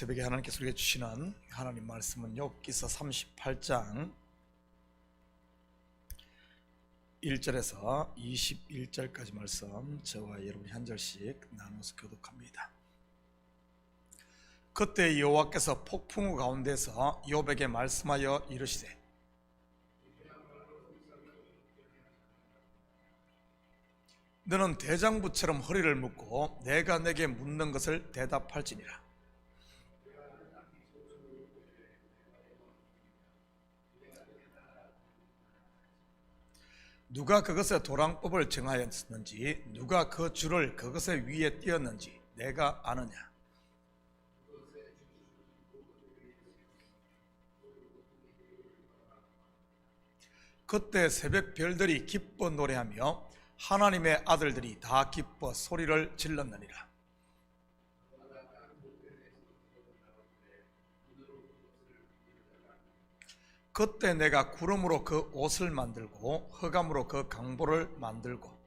새벽에 하나님께서 우리에게 주시는 하나님 말씀은 욥기서 38장 1절에서 21절까지 말씀, 저와 여러분이 한 절씩 나눠서 교독합니다. 그때 여호와께서 폭풍우 가운데서 욥에게 말씀하여 이르시되, 너는 대장부처럼 허리를 묶고 내가 내게 묻는 것을 대답할지니라. 누가 그것의 도랑법을 정하였는지, 누가 그 줄을 그것의 위에 띄었는지 내가 아느냐? 그때 새벽 별들이 기뻐 노래하며 하나님의 아들들이 다 기뻐 소리를 질렀느니라. 그때 내가 구름으로 그 옷을 만들고 흑암으로 그 강보를 만들고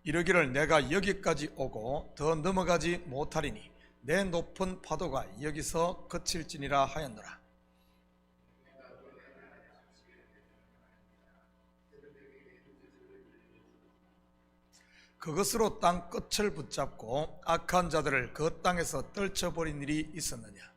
이르기를 내가 여기까지 오고 더 넘어가지 못하리니 내 높은 파도가 여기서 그칠지니라 하였노라. 그것으로 땅 끝을 붙잡고 악한 자들을 그 땅에서 떨쳐버린 일이 있었느냐?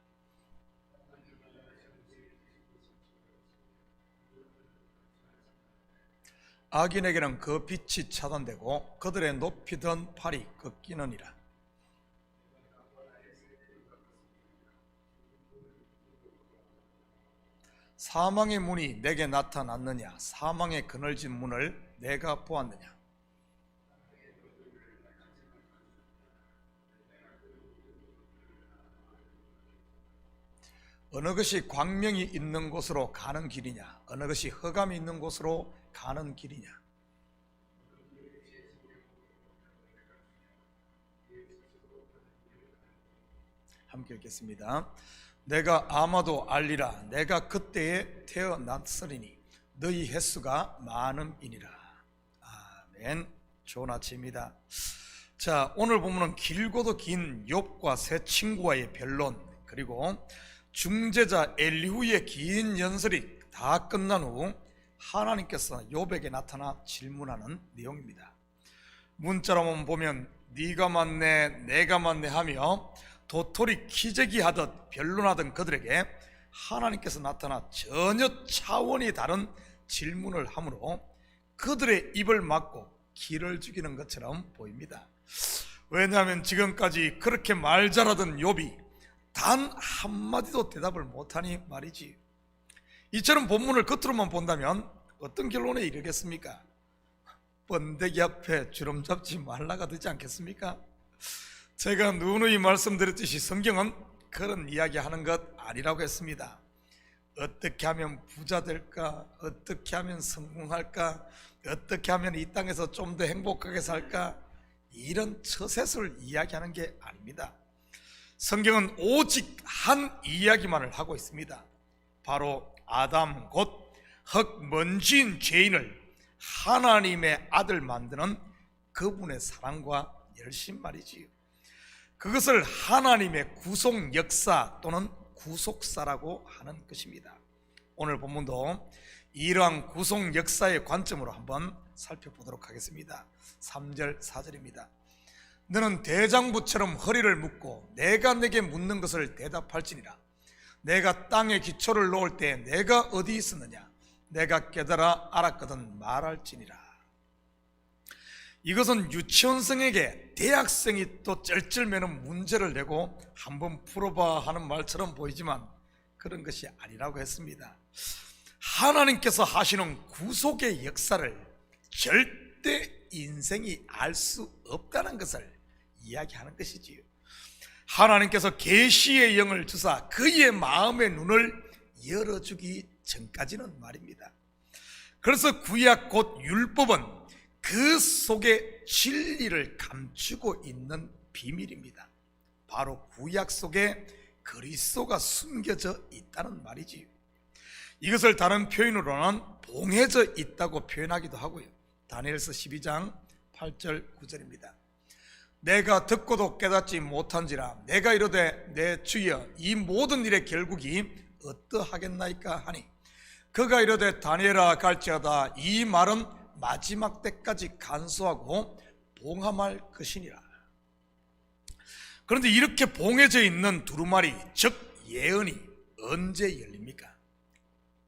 악인에게는 그 빛이 차단되고 그들의 높이 든 팔이 꺾이느니라. 사망의 문이 내게 나타났느냐? 사망의 그늘진 문을 내가 보았느냐? 어느 것이 광명이 있는 곳으로 가는 길이냐? 어느 것이 흑암이 있는 곳으로 가는 길이냐? 함께 읽겠습니다. 내가 아마도 알리라. 내가 그때에 태어났으리니 너희 횟수가 많음이니라. 아멘. 좋은 아침입니다. 자, 오늘 본문은 길고도 긴 욥과 세 친구와의 변론, 그리고 중재자 엘리후의 긴 연설이 다 끝난 후 하나님께서 욥에게 나타나 질문하는 내용입니다. 문자로만 보면 네가 맞네 내가 맞네 하며 도토리 키재기 하듯 변론하던 그들에게 하나님께서 나타나 전혀 차원이 다른 질문을 하므로 그들의 입을 막고 기를 죽이는 것처럼 보입니다. 왜냐하면 지금까지 그렇게 말 잘하던 욥이 단 한마디도 대답을 못하니 말이지. 이처럼 본문을 겉으로만 본다면 어떤 결론에 이르겠습니까? 번데기 앞에 주름 잡지 말라가 되지 않겠습니까? 제가 누누이 말씀드렸듯이 성경은 그런 이야기하는 것 아니라고 했습니다. 어떻게 하면 부자 될까? 어떻게 하면 성공할까? 어떻게 하면 이 땅에서 좀 더 행복하게 살까? 이런 처세술 이야기하는 게 아닙니다. 성경은 오직 한 이야기만을 하고 있습니다. 바로 아담 곧 흙먼지인 죄인을 하나님의 아들 만드는 그분의 사랑과 열심 말이지요. 그것을 하나님의 구속 역사 또는 구속사라고 하는 것입니다. 오늘 본문도 이러한 구속 역사의 관점으로 한번 살펴보도록 하겠습니다. 3절 4절입니다. 너는 대장부처럼 허리를 묶고 내가 내게 묻는 것을 대답할지니라. 내가 땅에 기초를 놓을 때 내가 어디 있었느냐? 내가 깨달아 알았거든 말할지니라. 이것은 유치원생에게 대학생이 또 쩔쩔매는 문제를 내고 한번 풀어봐 하는 말처럼 보이지만 그런 것이 아니라고 했습니다. 하나님께서 하시는 구속의 역사를 절대 인생이 알 수 없다는 것을 이야기하는 것이지요. 하나님께서 계시의 영을 주사 그의 마음의 눈을 열어주기 전까지는 말입니다. 그래서 구약 곧 율법은 그 속에 진리를 감추고 있는 비밀입니다. 바로 구약 속에 그리스도가 숨겨져 있다는 말이지요. 이것을 다른 표현으로는 봉해져 있다고 표현하기도 하고요. 다니엘서 12장 8절 9절입니다. 내가 듣고도 깨닫지 못한지라 내가 이르되 내 주여 이 모든 일의 결국이 어떠하겠나이까 하니 그가 이르되 다니엘아 갈지어다 이 말은 마지막 때까지 간수하고 봉함할 것이니라. 그런데 이렇게 봉해져 있는 두루마리 즉 예언이 언제 열립니까?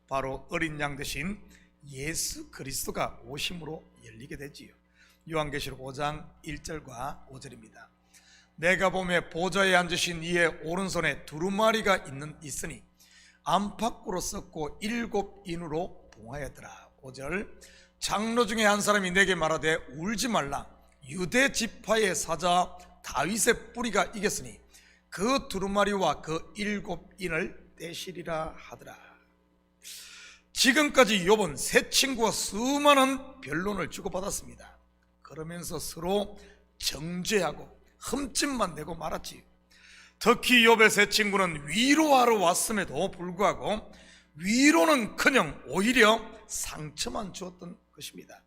바로 어린 양 대신 예수 그리스도가 오심으로 열리게 되지요. 요한계시록 5장 1절과 5절입니다. 내가 보매 보좌에 앉으신 이의 오른손에 두루마리가 있으니 안팎으로 썼고 7인으로 봉하였더라. 5절 장로 중에 한 사람이 내게 말하되 울지 말라 유대 지파의 사자 다윗의 뿌리가 이겼으니 그 두루마리와 그 7인을 떼시리라 하더라. 지금까지 욥은 세 친구와 수많은 변론을 주고받았습니다. 그러면서 서로 정죄하고 흠집만 내고 말았지. 특히 욥의 세 친구는 위로하러 왔음에도 불구하고 위로는커녕 오히려 상처만 주었던 것입니다.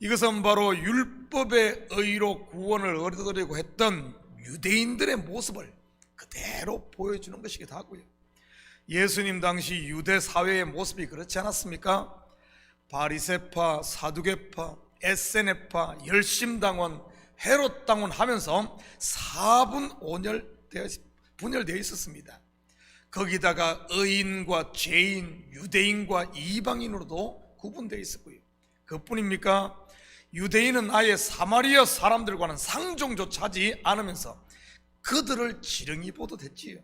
이것은 바로 율법의 의로 구원을 얻으려고 했던 유대인들의 모습을 그대로 보여주는 것이기도 하고요. 예수님 당시 유대 사회의 모습이 그렇지 않았습니까? 바리새파, 사두개파, 에세네파, 열심당원, 헤롯당원 하면서 4분 5열 분열되어 있었습니다. 거기다가 의인과 죄인, 유대인과 이방인으로도 구분되어 있었고요. 그뿐입니까? 유대인은 아예 사마리아 사람들과는 상종조차 하지 않으면서 그들을 지렁이 보듯 했지요.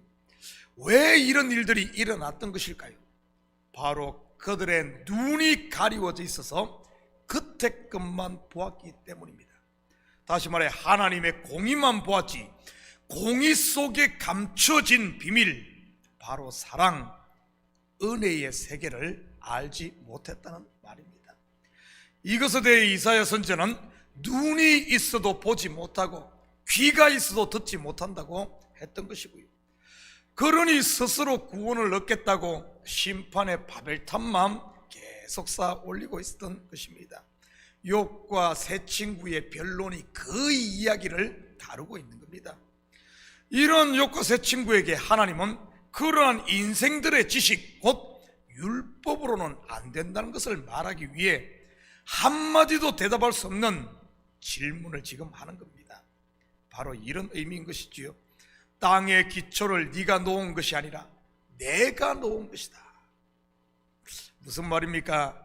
왜 이런 일들이 일어났던 것일까요? 바로 그들의 눈이 가리워져 있어서 겉의 것만 보았기 때문입니다. 다시 말해 하나님의 공의만 보았지 공의 속에 감춰진 비밀, 바로 사랑, 은혜의 세계를 알지 못했다는 말입니다. 이것에 대해 이사야 선지자는 눈이 있어도 보지 못하고 귀가 있어도 듣지 못한다고 했던 것이고요. 그러니 스스로 구원을 얻겠다고 심판의 바벨탑만 계속 쌓아 올리고 있었던 것입니다. 욥과 세 친구의 변론이 그 이야기를 다루고 있는 겁니다. 이런 욥과 세 친구에게 하나님은 그러한 인생들의 지식, 곧 율법으로는 안 된다는 것을 말하기 위해 한마디도 대답할 수 없는 질문을 지금 하는 겁니다. 바로 이런 의미인 것이지요. 땅의 기초를 네가 놓은 것이 아니라 내가 놓은 것이다. 무슨 말입니까?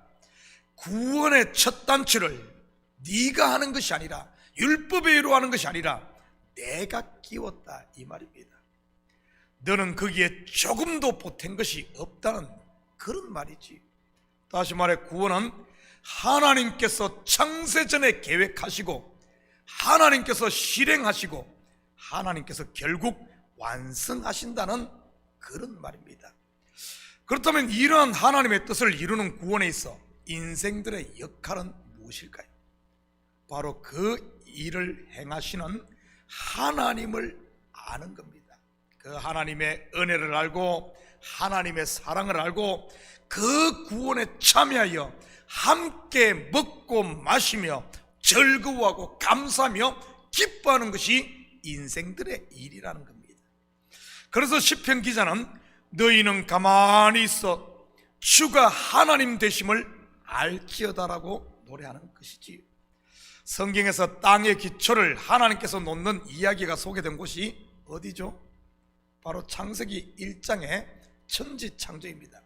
구원의 첫 단추를 네가 하는 것이 아니라 율법에 의로 하는 것이 아니라 내가 끼웠다 이 말입니다. 너는 거기에 조금도 보탠 것이 없다는 그런 말이지. 다시 말해 구원은 하나님께서 창세전에 계획하시고 하나님께서 실행하시고 하나님께서 결국 완성하신다는 그런 말입니다. 그렇다면 이러한 하나님의 뜻을 이루는 구원에 있어 인생들의 역할은 무엇일까요? 바로 그 일을 행하시는 하나님을 아는 겁니다. 그 하나님의 은혜를 알고 하나님의 사랑을 알고 그 구원에 참여하여 함께 먹고 마시며 즐거워하고 감사하며 기뻐하는 것이 인생들의 일이라는 겁니다. 그래서 시편 기자는 너희는 가만히 있어 주가 하나님 되심을 알지어다라고 노래하는 것이지. 성경에서 땅의 기초를 하나님께서 놓는 이야기가 소개된 곳이 어디죠? 바로 창세기 1장의 천지창조입니다.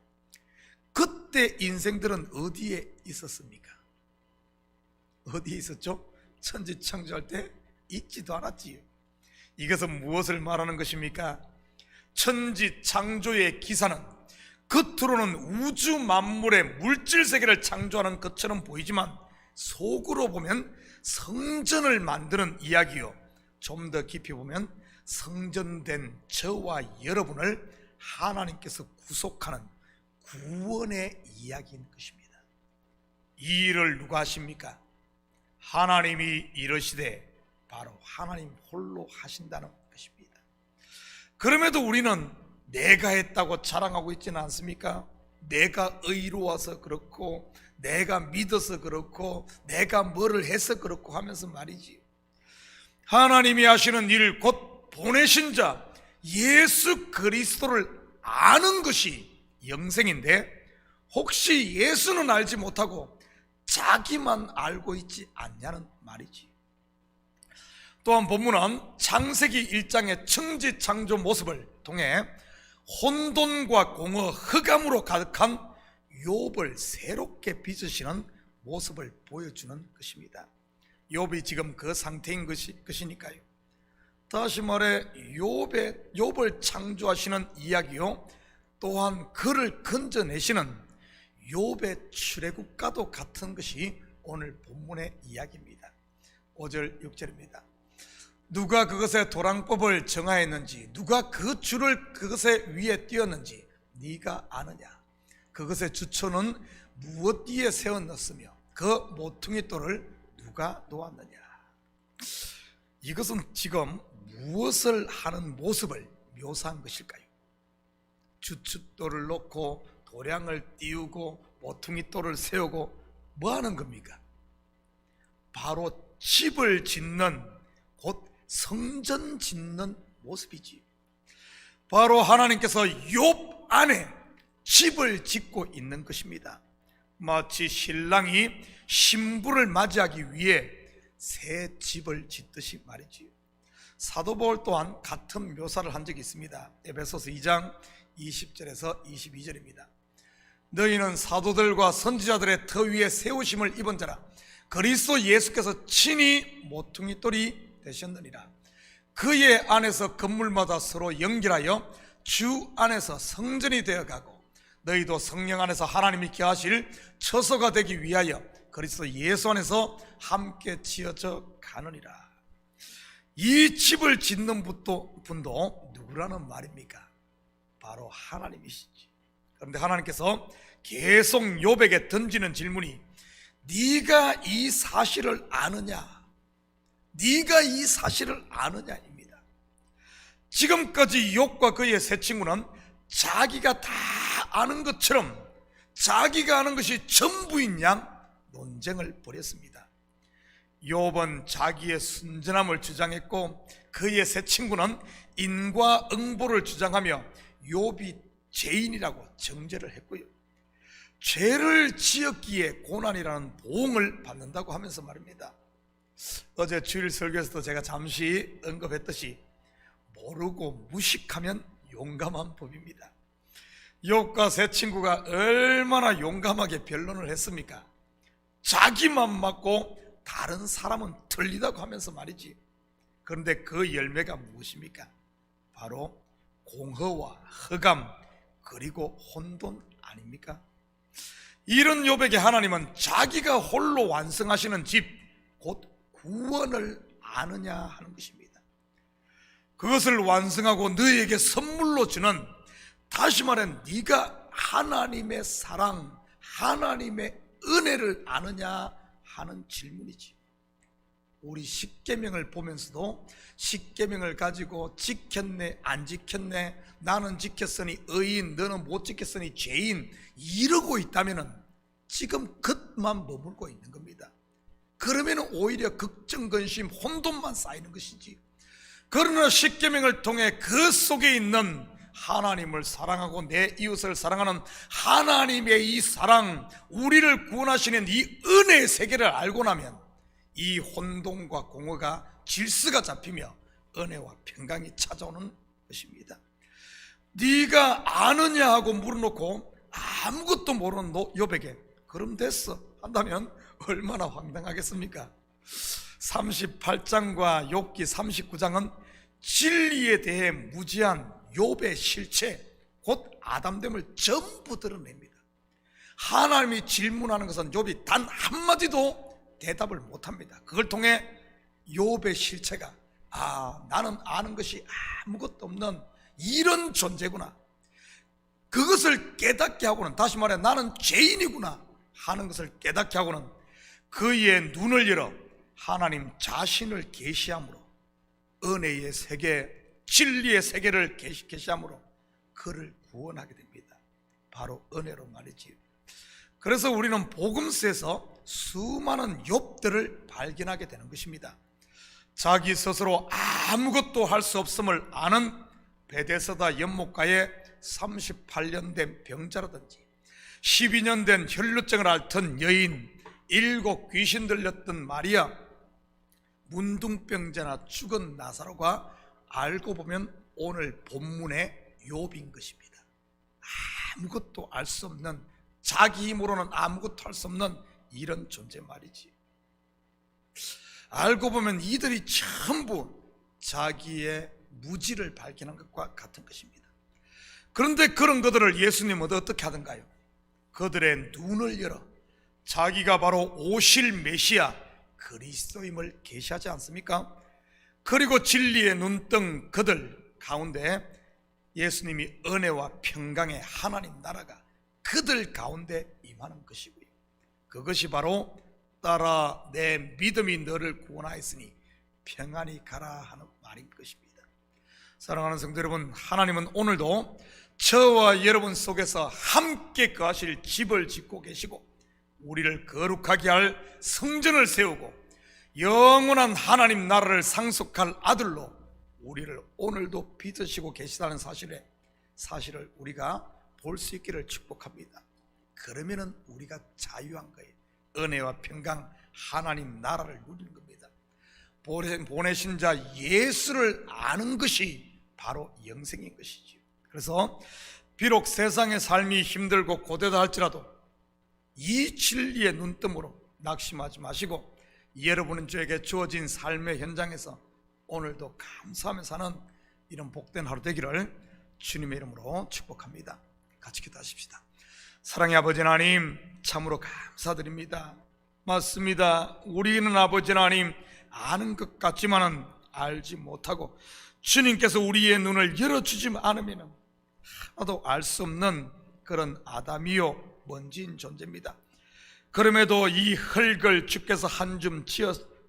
그때 인생들은 어디에 있었습니까? 어디에 있었죠? 천지창조할 때 있지도 않았지요. 이것은 무엇을 말하는 것입니까? 천지창조의 기사는 겉으로는 우주 만물의 물질 세계를 창조하는 것처럼 보이지만 속으로 보면 성전을 만드는 이야기요, 좀 더 깊이 보면 성전된 저와 여러분을 하나님께서 구속하는 구원의 이야기인 것입니다. 이 일을 누가 하십니까? 하나님이 이르시되 바로 하나님 홀로 하신다는 것입니다. 그럼에도 우리는 내가 했다고 자랑하고 있지는 않습니까? 내가 의로워서 그렇고 내가 믿어서 그렇고 내가 뭐를 해서 그렇고 하면서 말이지. 하나님이 하시는 일, 곧 보내신 자 예수 그리스도를 아는 것이 영생인데, 혹시 예수는 알지 못하고 자기만 알고 있지 않냐는 말이지. 또한 본문은 창세기 1장의 천지창조 모습을 통해 혼돈과 공허, 흑암으로 가득한 욥을 새롭게 빚으시는 모습을 보여주는 것입니다. 욥이 지금 그 상태인 것이니까요. 다시 말해 욥을 창조하시는 이야기요, 또한 그를 건져내시는 욥의 출애굽과도 같은 것이 오늘 본문의 이야기입니다. 5절 6절입니다. 누가 그것의 도랑법을 정하였는지, 누가 그 줄을 그것의 위에 띄었는지 네가 아느냐? 그것의 주초는 무엇 뒤에 세워놨으며 그 모퉁이 돌을 누가 놓았느냐? 이것은 지금 무엇을 하는 모습을 묘사한 것일까요? 주춧돌을 놓고 도량을 띄우고 모퉁이 돌을 세우고 뭐 하는 겁니까? 바로 집을 짓는, 곧 성전 짓는 모습이지. 바로 하나님께서 욥 안에 집을 짓고 있는 것입니다. 마치 신랑이 신부를 맞이하기 위해 새 집을 짓듯이 말이지요. 사도 바울 또한 같은 묘사를 한 적이 있습니다. 에베소서 2장 20절에서 22절입니다. 너희는 사도들과 선지자들의 터 위에 세우심을 입은 자라. 그리스도 예수께서 친히 모퉁이 돌이 되셨느니라. 그의 안에서 건물마다 서로 연결하여 주 안에서 성전이 되어가고, 너희도 성령 안에서 하나님이 거하실 처소가 되기 위하여 그리스도 예수 안에서 함께 지어져 가느니라. 이 집을 짓는 분도 누구라는 말입니까? 바로 하나님이시지. 그런데 하나님께서 계속 욥에게 던지는 질문이, 네가 이 사실을 아느냐? 네가 이 사실을 아느냐입니다. 지금까지 욥과 그의 세 친구는 자기가 다 아는 것처럼 자기가 아는 것이 전부인 양 논쟁을 벌였습니다. 욥은 자기의 순전함을 주장했고, 그의 세 친구는 인과응보를 주장하며 욥이 죄인이라고 정죄를 했고요, 죄를 지었기에 고난이라는 보응을 받는다고 하면서 말입니다. 어제 주일 설교에서도 제가 잠시 언급했듯이 모르고 무식하면 용감한 법입니다. 욥과 세 친구가 얼마나 용감하게 변론을 했습니까? 자기만 맞고 다른 사람은 틀리다고 하면서 말이지. 그런데 그 열매가 무엇입니까? 바로 공허와 흑암, 그리고 혼돈 아닙니까? 이런 욥에게 하나님은 자기가 홀로 완성하시는 집, 곧 구원을 아느냐 하는 것입니다. 그것을 완성하고 너희에게 선물로 주는, 다시 말해 네가 하나님의 사랑, 하나님의 은혜를 아느냐 하는 질문이지. 우리 십계명을 보면서도 십계명을 가지고 지켰네 안 지켰네, 나는 지켰으니 의인, 너는 못 지켰으니 죄인, 이러고 있다면 지금 그것만 머물고 있는 겁니다. 그러면 오히려 걱정근심, 혼돈만 쌓이는 것이지. 그러나 십계명을 통해 그 속에 있는 하나님을 사랑하고 내 이웃을 사랑하는 하나님의 이 사랑, 우리를 구원하시는 이 은혜의 세계를 알고 나면 이 혼돈과 공허가 질서가 잡히며 은혜와 평강이 찾아오는 것입니다. 네가 아느냐 하고 물어놓고 아무것도 모르는 욥에게 그럼 됐어 한다면 얼마나 황당하겠습니까? 38장과 욥기 39장은 진리에 대해 무지한 욥의 실체, 곧 아담됨을 전부 드러냅니다. 하나님이 질문하는 것은 욥이 단 한마디도 대답을 못합니다. 그걸 통해 욥의 실체가, 나는 아는 것이 아무것도 없는 이런 존재구나, 그것을 깨닫게 하고는, 다시 말해 나는 죄인이구나 하는 것을 깨닫게 하고는 그의 눈을 열어 하나님 자신을 계시함으로, 은혜의 세계, 진리의 세계를 계시함으로 그를 구원하게 됩니다. 바로 은혜로 말이지. 그래서 우리는 복음서에서 수많은 욥들을 발견하게 되는 것입니다. 자기 스스로 아무것도 할 수 없음을 아는 베데스다 연못가에 38년 된 병자라든지 12년 된 혈루증을 앓던 여인, 7 귀신 들렸던 마리아, 문둥병자나 죽은 나사로가 알고 보면 오늘 본문의 욥인 것입니다. 아무것도 알 수 없는, 자기 힘으로는 아무것도 할 수 없는 이런 존재 말이지. 알고 보면 이들이 전부 자기의 무지를 발견한 것과 같은 것입니다. 그런데 그런 그들을 예수님은 어떻게 하던가요? 그들의 눈을 열어 자기가 바로 오실 메시아 그리스도임을 계시하지 않습니까? 그리고 진리의 눈뜬 그들 가운데 예수님이 은혜와 평강의 하나님 나라가 그들 가운데 임하는 것이고요, 그것이 바로 따라 내 믿음이 너를 구원하였으니 평안히 가라 하는 말인 것입니다. 사랑하는 성도 여러분, 하나님은 오늘도 저와 여러분 속에서 함께 거하실 집을 짓고 계시고 우리를 거룩하게 할 성전을 세우고 영원한 하나님 나라를 상속할 아들로 우리를 오늘도 빚으시고 계시다는 사실을 우리가 볼 수 있기를 축복합니다. 그러면은 우리가 자유한 거예요. 은혜와 평강 하나님 나라를 누리는 겁니다. 보내신 자 예수를 아는 것이 바로 영생인 것이죠. 그래서 비록 세상의 삶이 힘들고 고되다 할지라도 이 진리의 눈뜸으로 낙심하지 마시고 여러분은 저에게 주어진 삶의 현장에서 오늘도 감사하며 사는 이런 복된 하루 되기를 주님의 이름으로 축복합니다. 같이 기도하십시다. 사랑의 아버지 하나님, 참으로 감사드립니다. 맞습니다. 우리는 아버지 하나님 아는 것 같지만은 알지 못하고 주님께서 우리의 눈을 열어주지 않으면 하나도 알 수 없는 그런 아담이요 먼지인 존재입니다. 그럼에도 이 흙을 주께서 한 줌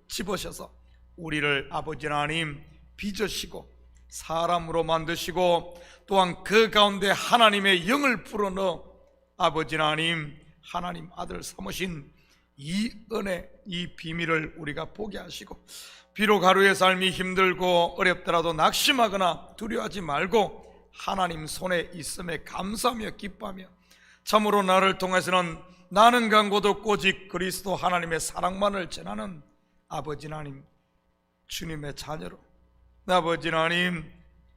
집으셔서 우리를 아버지 하나님 빚으시고 사람으로 만드시고 또한 그 가운데 하나님의 영을 불어넣어 아버지 하나님 하나님 아들 삼으신 이 은혜, 이 비밀을 우리가 보게 하시고 비록 하루의 삶이 힘들고 어렵더라도 낙심하거나 두려워하지 말고 하나님 손에 있음에 감사하며 기뻐하며 참으로 나를 통해서는 나는 간곳 없고 오직 그리스도 하나님의 사랑만을 전하는 아버지 하나님 주님의 자녀로 아버지 하나님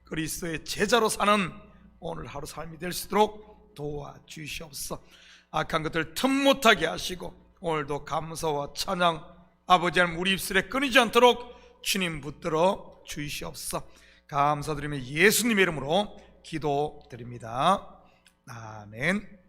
그리스도의 제자로 사는 오늘 하루 삶이 될 수 있도록 도와주시옵소서. 악한 것들 틈 못하게 하시고 오늘도 감사와 찬양 아버지 하나님 우리 입술에 끊이지 않도록 주님 붙들어 주시옵소서. 감사드리며 예수님의 이름으로 기도드립니다. 아멘.